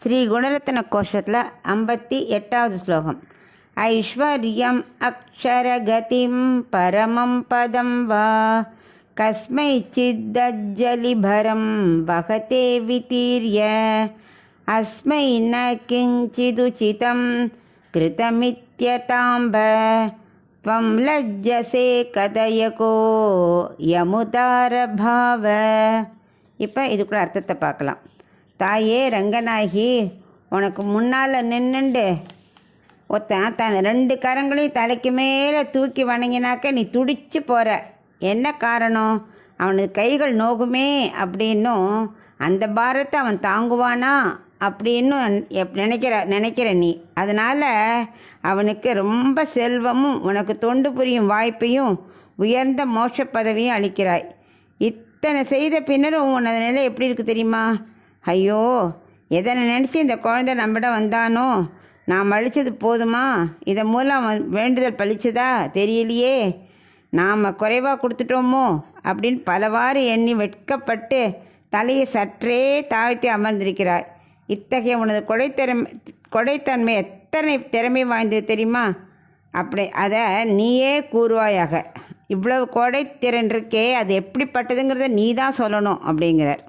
ஸ்ரீ குணரத்ன கோஷத்தில் 58வது ஸ்லோகம். ஐஸ்வர்யம் அக்ஷரகதிம் பரமம் பதம் வா கஸ்மை சித்தஜ்ஜலிபரம் வகதே விதீர்ய அஸ்மை ந கிஞ்சிதுசிதம் கிருதமித்யதாம்ப த்வம் லஜ்ஜசே கதயகோ யமுதார பாவ. இப்போ இதுக்குள்ள அர்த்தத்தை பார்க்கலாம். தாயே ரங்கநாயகி, உனக்கு முன்னால் நின்றுண்டு ஒருத்தன் தன் 2 கரங்களையும் தலைக்கு மேலே தூக்கி வணங்கினாக்க நீ துடிச்சு போகிற. என்ன காரணம்? அவனுக்கு கைகள் நோகுமே அப்படின்னும் அந்த பாரத்தை அவன் தாங்குவானா அப்படின்னும் நினைக்கிற நீ. அதனால் அவனுக்கு ரொம்ப செல்வமும் உனக்கு தொண்டு புரியும் வாய்ப்பையும் உயர்ந்த மோட்ச பதவியும் அளிக்கிறாய். இத்தனை செய்த பின்னரும் உனது நிலை எப்படி இருக்குது தெரியுமா? ஐயோ, எதனை நினச்சி இந்த குழந்தை நம்மிடம் வந்தானோ? நாம் அழித்தது போதுமா? இதன் மூலம் வேண்டுதல் பழிச்சதா தெரியலையே. நாம் குறைவாக கொடுத்துட்டோமோ அப்படின்னு பலவாறு எண்ணி வெட்கப்பட்டு தலையை சற்றே தாழ்த்தி அமர்ந்திருக்கிறாய். இத்தகைய உனது கொடைத்தன்மை எத்தனை திறமை வாய்ந்தது தெரியுமா? அப்படி அதை நீயே கூறுவாயாக. இவ்வளவு கொடைத்திறன் இருக்கே, அது எப்படிப்பட்டதுங்கிறத நீ தான் சொல்லணும் அப்படிங்கிறார்.